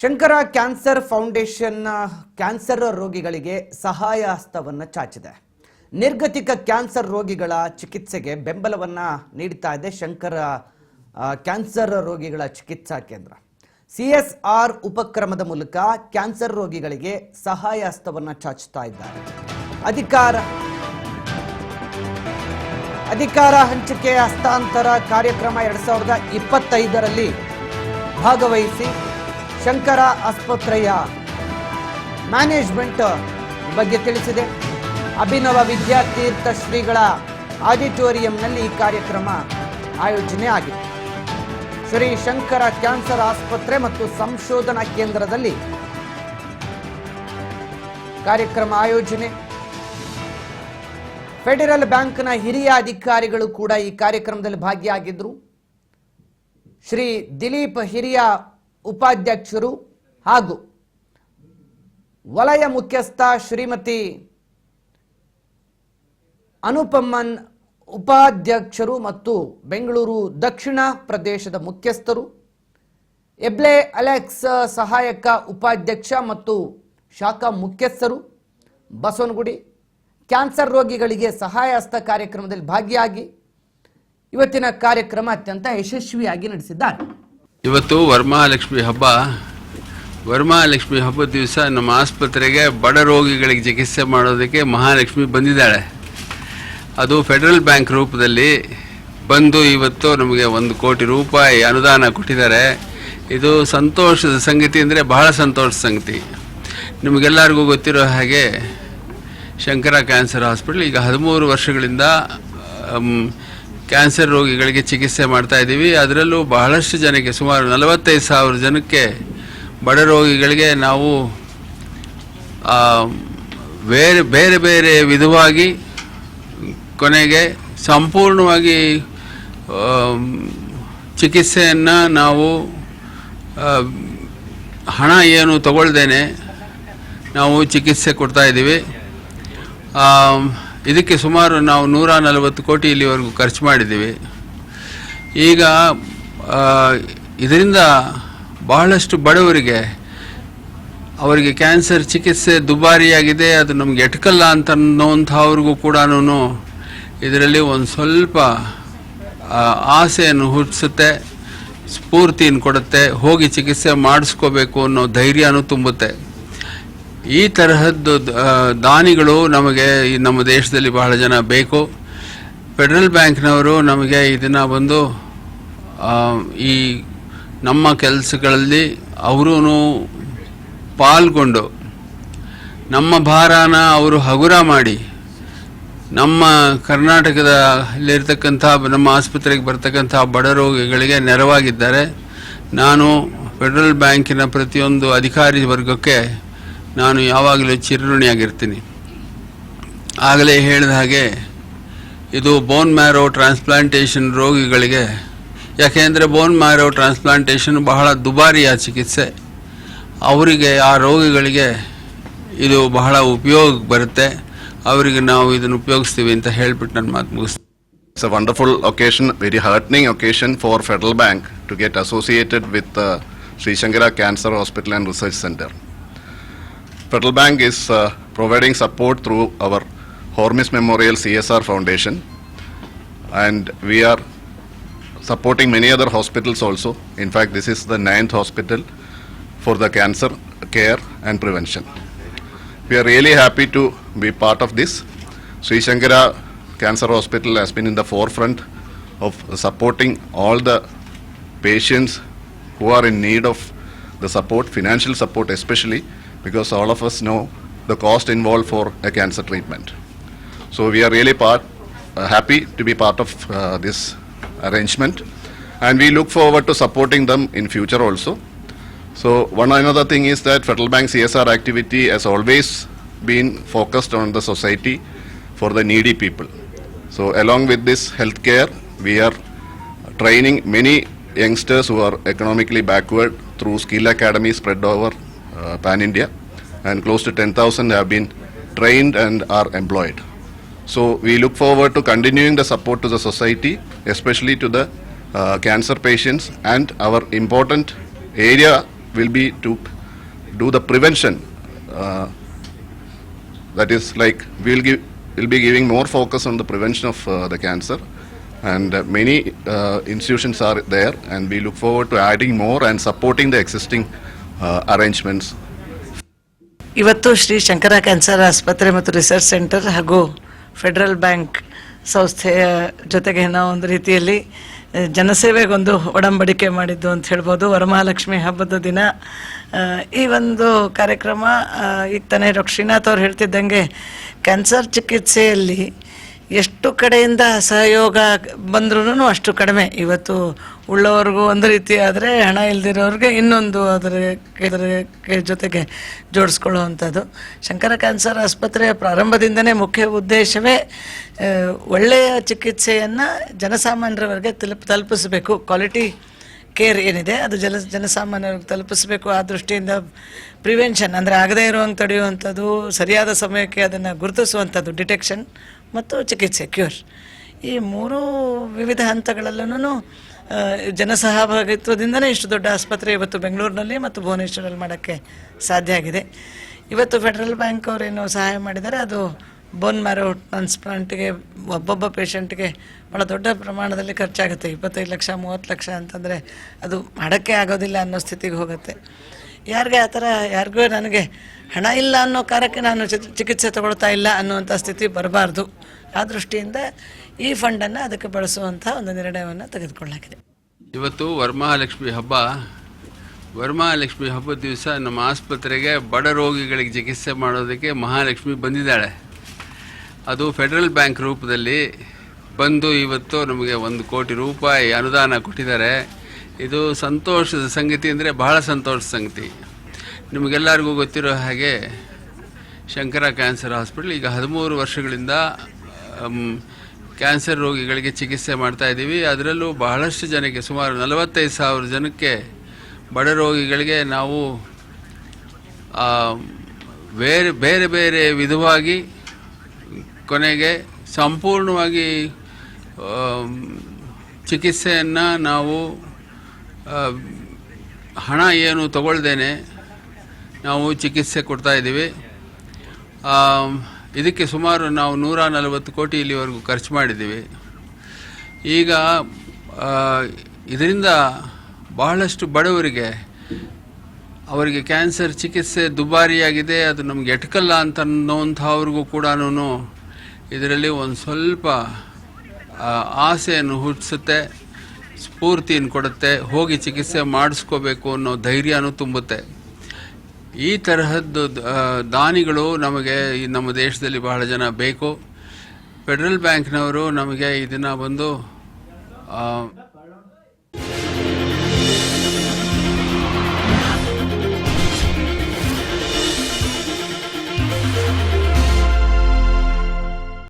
Shankara cancer foundation cancer ರೋಗಿಗಳಿಗೆ ಸಹಾಯ ಹಸ್ತವನ್ನು ಚಾಚಿದೆ. ನಿರ್ಗತಿಕ ಕ್ಯಾನ್ಸರ್ ರೋಗಿಗಳ ಚಿಕಿತ್ಸೆಗೆ ಬೆಂಬಲವನ್ನು ನೀಡುತ್ತಾ ಇದೆ ಶಂಕರ ಕ್ಯಾನ್ಸರ್ ರೋಗಿಗಳ ಚಿಕಿತ್ಸಾ ಕೇಂದ್ರ. CSR ಉಪಕ್ರಮದ ಮೂಲಕ ಕ್ಯಾನ್ಸರ್ ರೋಗಿಗಳಿಗೆ ಸಹಾಯ ಹಸ್ತವನ್ನು ಚಾಚುತ್ತಾ ಇದ್ದಾರೆ. ಅಧಿಕಾರ ಹಂಚಿಕೆ ಹಸ್ತಾಂತರ ಕಾರ್ಯಕ್ರಮ 2025ರಲ್ಲಿ ಭಾಗವಹಿಸಿ ಶಂಕರ ಆಸ್ಪತ್ರೆಯ ಮ್ಯಾನೇಜ್ಮೆಂಟ್ ಬಗ್ಗೆ ತಿಳಿಸಿದೆ. ಅಭಿನವ ವಿದ್ಯಾತೀರ್ಥ ಶ್ರೀಗಳ ಆಡಿಟೋರಿಯಂನಲ್ಲಿ ಈ ಕಾರ್ಯಕ್ರಮ ಆಯೋಜನೆ ಆಗಿದೆ. ಶ್ರೀ ಶಂಕರ ಕ್ಯಾನ್ಸರ್ ಆಸ್ಪತ್ರೆ ಮತ್ತು ಸಂಶೋಧನಾ ಕೇಂದ್ರದಲ್ಲಿ ಕಾರ್ಯಕ್ರಮ ಆಯೋಜನೆ. ಫೆಡರಲ್ ಬ್ಯಾಂಕ್ನ ಹಿರಿಯ ಅಧಿಕಾರಿಗಳು ಕೂಡ ಈ ಕಾರ್ಯಕ್ರಮದಲ್ಲಿ ಭಾಗಿಯಾಗಿದ್ದರು. ಶ್ರೀ ದಿಲೀಪ್ ಹಿರಿಯ ಉಪಾಧ್ಯಕ್ಷರು ಹಾಗೂ ವಲಯ ಮುಖ್ಯಸ್ಥ ಶ್ರೀಮತಿ ಅನುಪಮನ್ ಉಪಾಧ್ಯಕ್ಷರು ಮತ್ತು ಬೆಂಗಳೂರು ದಕ್ಷಿಣ ಪ್ರದೇಶದ ಮುಖ್ಯಸ್ಥರು, ಎಬ್ಲೆ ಅಲೆಕ್ಸ್ ಸಹಾಯಕ ಉಪಾಧ್ಯಕ್ಷ ಮತ್ತು ಶಾಖಾ ಮುಖ್ಯಸ್ಥರು, ಬಸವನಗುಡಿ ಕ್ಯಾನ್ಸರ್ ರೋಗಿಗಳಿಗೆ ಸಹಾಯ ಹಸ್ತ ಕಾರ್ಯಕ್ರಮದಲ್ಲಿ ಭಾಗಿಯಾಗಿ ಇವತ್ತಿನ ಕಾರ್ಯಕ್ರಮ ಅತ್ಯಂತ ಯಶಸ್ವಿಯಾಗಿ ನಡೆಸಿದ್ದಾರೆ. ಇವತ್ತು ವರಮಹಾಲಕ್ಷ್ಮಿ ಹಬ್ಬ. ವರಮಹಾಲಕ್ಷ್ಮಿ ಹಬ್ಬದ ದಿವಸ ನಮ್ಮ ಆಸ್ಪತ್ರೆಗೆ ಬಡ ರೋಗಿಗಳಿಗೆ ಚಿಕಿತ್ಸೆ ಮಾಡೋದಕ್ಕೆ ಮಹಾಲಕ್ಷ್ಮಿ ಬಂದಿದ್ದಾಳೆ. ಅದು ಫೆಡರಲ್ ಬ್ಯಾಂಕ್ ರೂಪದಲ್ಲಿ ಬಂದು ಇವತ್ತು ನಮಗೆ 1 ಕೋಟಿ ರೂಪಾಯಿ ಅನುದಾನ ಕೊಟ್ಟಿದ್ದಾರೆ. ಇದು ಸಂತೋಷದ ಸಂಗತಿ, ಅಂದರೆ ಬಹಳ ಸಂತೋಷದ ಸಂಗತಿ. ನಿಮಗೆಲ್ಲರಿಗೂ ಗೊತ್ತಿರೋ ಹಾಗೆ ಶಂಕರ ಕ್ಯಾನ್ಸರ್ ಹಾಸ್ಪಿಟಲ್ ಈಗ 13 ವರ್ಷಗಳಿಂದ ಕ್ಯಾನ್ಸರ್ ರೋಗಿಗಳಿಗೆ ಚಿಕಿತ್ಸೆ ಮಾಡ್ತಾ ಇದ್ದೀವಿ. ಅದರಲ್ಲೂ ಬಹಳಷ್ಟು ಜನಕ್ಕೆ, ಸುಮಾರು 45,000 ಜನಕ್ಕೆ, ಬಡ ರೋಗಿಗಳಿಗೆ ನಾವು ಬೇರೆ ಬೇರೆ ವಿಧವಾಗಿ ಕೊನೆಗೆ ಸಂಪೂರ್ಣವಾಗಿ ಚಿಕಿತ್ಸೆಯನ್ನು ನಾವು ಹಣ ಏನು ತಗೊಳ್ದೇನೆ ನಾವು ಚಿಕಿತ್ಸೆ ಕೊಡ್ತಾ ಇದ್ದೀವಿ. ಇದಕ್ಕೆ ಸುಮಾರು ನಾವು 140 ಕೋಟಿ ಇಲ್ಲಿವರೆಗೂ ಖರ್ಚು ಮಾಡಿದ್ದೀವಿ. ಈಗ ಇದರಿಂದ ಬಹಳಷ್ಟು ಬಡವರಿಗೆ, ಅವರಿಗೆ ಕ್ಯಾನ್ಸರ್ ಚಿಕಿತ್ಸೆ ದುಬಾರಿಯಾಗಿದೆ, ಅದು ನಮ್ಗೆ ಎಟ್ಕಲ್ಲ ಅಂತ ಅನ್ನೋಂಥವ್ರಿಗೂ ಕೂಡ ಇದರಲ್ಲಿ ಒಂದು ಸ್ವಲ್ಪ ಆಸೆಯನ್ನು ಹುಟ್ಟಿಸುತ್ತೆ, ಸ್ಫೂರ್ತಿಯನ್ನು ಕೊಡುತ್ತೆ, ಹೋಗಿ ಚಿಕಿತ್ಸೆ ಮಾಡಿಸ್ಕೋಬೇಕು ಅನ್ನೋ ಧೈರ್ಯನೂ ತುಂಬುತ್ತೆ. ಈ ತರಹದ್ದು ದಾನಿಗಳು ನಮಗೆ ನಮ್ಮ ದೇಶದಲ್ಲಿ ಬಹಳ ಜನ ಬೇಕು. ಫೆಡರಲ್ ಬ್ಯಾಂಕ್ನವರು ನಮಗೆ ಇದನ್ನು ಬಂದು ಈ ನಮ್ಮ ಕೆಲಸಗಳಲ್ಲಿ ಅವರೂ ಪಾಲ್ಗೊಂಡು ನಮ್ಮ ಭಾರನ ಅವರು ಹಗುರ ಮಾಡಿ ನಮ್ಮ ಕರ್ನಾಟಕದಲ್ಲಿರ್ತಕ್ಕಂಥ ನಮ್ಮ ಆಸ್ಪತ್ರೆಗೆ ಬರ್ತಕ್ಕಂಥ ಬಡ ರೋಗಿಗಳಿಗೆ ನೆರವಾಗಿದ್ದಾರೆ. ನಾನು ಫೆಡರಲ್ ಬ್ಯಾಂಕಿನ ಪ್ರತಿಯೊಂದು ಅಧಿಕಾರಿ ವರ್ಗಕ್ಕೆ ನಾನು ಯಾವಾಗಲೂ ಚಿರಋಣಿಯಾಗಿರ್ತೀನಿ. ಆಗಲೇ ಹೇಳಿದ ಹಾಗೆ ಇದು ಬೋನ್ ಮ್ಯಾರೋ ಟ್ರಾನ್ಸ್ಪ್ಲಾಂಟೇಷನ್ ರೋಗಿಗಳಿಗೆ, ಯಾಕೆಂದರೆ ಬೋನ್ ಮ್ಯಾರೋ ಟ್ರಾನ್ಸ್ಪ್ಲಾಂಟೇಷನ್ ಬಹಳ ದುಬಾರಿಯ ಚಿಕಿತ್ಸೆ. ಅವರಿಗೆ, ಆ ರೋಗಿಗಳಿಗೆ ಇದು ಬಹಳ ಉಪಯೋಗ ಬರುತ್ತೆ. ಅವರಿಗೆ ನಾವು ಇದನ್ನು ಉಪಯೋಗಿಸ್ತೀವಿ ಅಂತ ಹೇಳ್ಬಿಟ್ಟು ನನ್ನ ಮಾತು ಮುಗಿಸ್ತೀನಿ. It's a wonderful occasion, very heartening occasion for Federal Bank to get associated with Sri Shankara Cancer Hospital and Research Center. Federal Bank is providing support through our Hormis Memorial CSR Foundation, and we are supporting many other hospitals also. In fact, this is the 9th hospital for the cancer care and prevention. We are really happy to be part of this. Sri Shankara Cancer Hospital has been in the forefront of supporting all the patients who are in need of the support, financial support especially, because all of us know the cost involved for a cancer treatment. So we are really happy to be part of this arrangement, and we look forward to supporting them in future also. So one another thing is that Federal Bank CSR activity has always been focused on the society for the needy people. So along with this healthcare, we are training many youngsters who are economically backward through skill academies spread over pan-India, and close to 10,000 have been trained and are employed. So we look forward to continuing the support to the society, especially to the cancer patients, and our important area will be to do the prevention. That is like we'll be giving more focus on the prevention of the cancer, and many institutions are there, and we look forward to adding more and supporting the existing arrangements. ಇವತ್ತು Shri Shankara cancer ಆಸ್ಪತ್ರೆ ಮತ್ತು research centre ಹಾಗೂ federal bank ಸಂಸ್ಥೆಯ ಜೊತೆಗೆ ನಾವು ಒಂದು ರೀತಿಯಲ್ಲಿ ಜನಸೇವೆಗೊಂದು ಒಡಂಬಡಿಕೆ ಮಾಡಿದ್ದು ಅಂತ ಹೇಳ್ಬೋದು. ವರಮಹಾಲಕ್ಷ್ಮಿ ಹಬ್ಬದ ದಿನ ಈ ಒಂದು ಕಾರ್ಯಕ್ರಮ ಈಗ ತಾನೇ ಡಾಕ್ಟರ್ ಶ್ರೀನಾಥ್ ಅವ್ರು ಹೇಳ್ತಿದ್ದಂಗೆ ಕ್ಯಾನ್ಸರ್ ಚಿಕಿತ್ಸೆಯಲ್ಲಿ ಎಷ್ಟು ಕಡೆಯಿಂದ ಸಹಯೋಗ ಬಂದ್ರೂ ಅಷ್ಟು ಕಡಿಮೆ. ಇವತ್ತು ಉಳ್ಳವ್ರಿಗೂ ಒಂದು ರೀತಿ ಆದರೆ ಹಣ ಇಲ್ದಿರೋರಿಗೆ ಇನ್ನೊಂದು ಅದರ ಜೊತೆಗೆ ಜೋಡಿಸ್ಕೊಳ್ಳುವಂಥದ್ದು. ಶಂಕರ ಕ್ಯಾನ್ಸರ್ ಆಸ್ಪತ್ರೆಯ ಪ್ರಾರಂಭದಿಂದನೇ ಮುಖ್ಯ ಉದ್ದೇಶವೇ ಒಳ್ಳೆಯ ಚಿಕಿತ್ಸೆಯನ್ನು ಜನಸಾಮಾನ್ಯರವರೆಗೆ ತಲುಪಿಸಬೇಕು. ಕ್ವಾಲಿಟಿ ಕೇರ್ ಏನಿದೆ ಅದು ಜನಸಾಮಾನ್ಯರಿಗೆ ತಲುಪಿಸಬೇಕು. ಆ ದೃಷ್ಟಿಯಿಂದ ಪ್ರಿವೆನ್ಷನ್ ಅಂದರೆ ಆಗದೇ ಇರುವಂಗೆ ತಡೆಯುವಂಥದ್ದು, ಸರಿಯಾದ ಸಮಯಕ್ಕೆ ಅದನ್ನು ಗುರುತಿಸುವಂಥದ್ದು, ಡಿಟೆಕ್ಷನ್ ಮತ್ತು ಚಿಕಿತ್ಸೆ ಕ್ಯೂರ್, ಈ ಮೂರೂ ವಿವಿಧ ಹಂತಗಳಲ್ಲೂ ಜನಸಹಭಾಗಿತ್ವದಿಂದನೇ ಇಷ್ಟು ದೊಡ್ಡ ಆಸ್ಪತ್ರೆ ಇವತ್ತು ಬೆಂಗಳೂರಿನಲ್ಲಿ ಮತ್ತು ಭುವನೇಶ್ವರಲ್ಲಿ ಮಾಡೋಕ್ಕೆ ಸಾಧ್ಯ ಆಗಿದೆ. ಇವತ್ತು ಫೆಡರಲ್ ಬ್ಯಾಂಕ್ ಅವರೇನು ಸಹಾಯ ಮಾಡಿದ್ದಾರೆ, ಅದು ಬೋನ್ ಮ್ಯಾರೋ ಟ್ರಾನ್ಸ್ಪ್ಲಾಂಟಿಗೆ ಒಬ್ಬೊಬ್ಬ ಪೇಷಂಟ್ಗೆ ಭಾಳ ದೊಡ್ಡ ಪ್ರಮಾಣದಲ್ಲಿ ಖರ್ಚಾಗುತ್ತೆ. 25 ಲಕ್ಷ 30 ಲಕ್ಷ ಅಂತಂದರೆ ಅದು ಮಾಡೋಕ್ಕೆ ಆಗೋದಿಲ್ಲ ಅನ್ನೋ ಸ್ಥಿತಿಗೆ ಹೋಗುತ್ತೆ. ಯಾರಿಗೆ ಆ ಥರ ಯಾರಿಗೂ ನನಗೆ ಹಣ ಇಲ್ಲ ಅನ್ನೋ ಕಾರಣಕ್ಕೆ ನಾನು ಚಿಕಿತ್ಸೆ ತಗೊಳ್ತಾ ಇಲ್ಲ ಅನ್ನುವಂಥ ಸ್ಥಿತಿ ಬರಬಾರ್ದು. ಆ ದೃಷ್ಟಿಯಿಂದ ಈ ಫಂಡನ್ನು ಅದಕ್ಕೆ ಬಳಸುವಂಥ ಒಂದು ನಿರ್ಣಯವನ್ನು ತೆಗೆದುಕೊಳ್ಳಲಾಗಿದೆ. ಇವತ್ತು ವರಮಹಾಲಕ್ಷ್ಮಿ ಹಬ್ಬ. ವರಮಹಾಲಕ್ಷ್ಮಿ ಹಬ್ಬದ ದಿವಸ ನಮ್ಮ ಆಸ್ಪತ್ರೆಗೆ ಬಡ ರೋಗಿಗಳಿಗೆ ಚಿಕಿತ್ಸೆ ಮಾಡೋದಕ್ಕೆ ಮಹಾಲಕ್ಷ್ಮಿ ಬಂದಿದ್ದಾಳೆ. ಅದು ಫೆಡರಲ್ ಬ್ಯಾಂಕ್ ರೂಪದಲ್ಲಿ ಬಂದು ಇವತ್ತು ನಮಗೆ 1 ಕೋಟಿ ರೂಪಾಯಿ ಅನುದಾನ ಕೊಟ್ಟಿದ್ದಾರೆ. ಇದು ಸಂತೋಷದ ಸಂಗತಿ, ಅಂದರೆ ಬಹಳ ಸಂತೋಷದ ಸಂಗತಿ. ನಿಮಗೆಲ್ಲರಿಗೂ ಗೊತ್ತಿರೋ ಹಾಗೆ ಶಂಕರ ಕ್ಯಾನ್ಸರ್ ಹಾಸ್ಪಿಟಲ್ ಈಗ 13 ವರ್ಷಗಳಿಂದ ಕ್ಯಾನ್ಸರ್ ರೋಗಿಗಳಿಗೆ ಚಿಕಿತ್ಸೆ ಮಾಡ್ತಾ ಇದ್ದೀವಿ. ಅದರಲ್ಲೂ ಬಹಳಷ್ಟು ಜನಕ್ಕೆ, ಸುಮಾರು 45,000 ಜನಕ್ಕೆ, ಬಡ ರೋಗಿಗಳಿಗೆ ನಾವು ಬೇರೆ ಬೇರೆ ವಿಧವಾಗಿ ಕೊನೆಗೆ ಸಂಪೂರ್ಣವಾಗಿ ಚಿಕಿತ್ಸೆಯನ್ನು ನಾವು ಹಣ ಏನು ತಗೊಳ್ದೇನೆ ನಾವು ಚಿಕಿತ್ಸೆ ಕೊಡ್ತಾ ಇದ್ದೀವಿ. ಇದಕ್ಕೆ ಸುಮಾರು ನಾವು 140 ಕೋಟಿ ಇಲ್ಲಿವರೆಗೂ ಖರ್ಚು ಮಾಡಿದ್ದೀವಿ. ಈಗ ಇದರಿಂದ ಬಹಳಷ್ಟು ಬಡವರಿಗೆ, ಅವರಿಗೆ ಕ್ಯಾನ್ಸರ್ ಚಿಕಿತ್ಸೆ ದುಬಾರಿಯಾಗಿದೆ, ಅದು ನಮಗೆ ಎಟಕಲ್ಲ ಅಂತ ಅನ್ನೋಂಥವ್ರಿಗೂ ಕೂಡ ಇದರಲ್ಲಿ ಒಂದು ಸ್ವಲ್ಪ ಆಸೆಯನ್ನು ಹುಟ್ಟಿಸುತ್ತೆ, ಸ್ಫೂರ್ತಿಯನ್ನು ಕೊಡುತ್ತೆ, ಹೋಗಿ ಚಿಕಿತ್ಸೆ ಮಾಡಿಸ್ಕೋಬೇಕು ಅನ್ನೋ ಧೈರ್ಯನೂ ತುಂಬುತ್ತೆ. ಈ ತರಹದ್ದು ದಾನಿಗಳು ನಮಗೆ ನಮ್ಮ ದೇಶದಲ್ಲಿ ಬಹಳ ಜನ ಬೇಕು. ಫೆಡರಲ್ ಬ್ಯಾಂಕ್ನವರು ನಮಗೆ ಇದನ್ನು ಬಂದು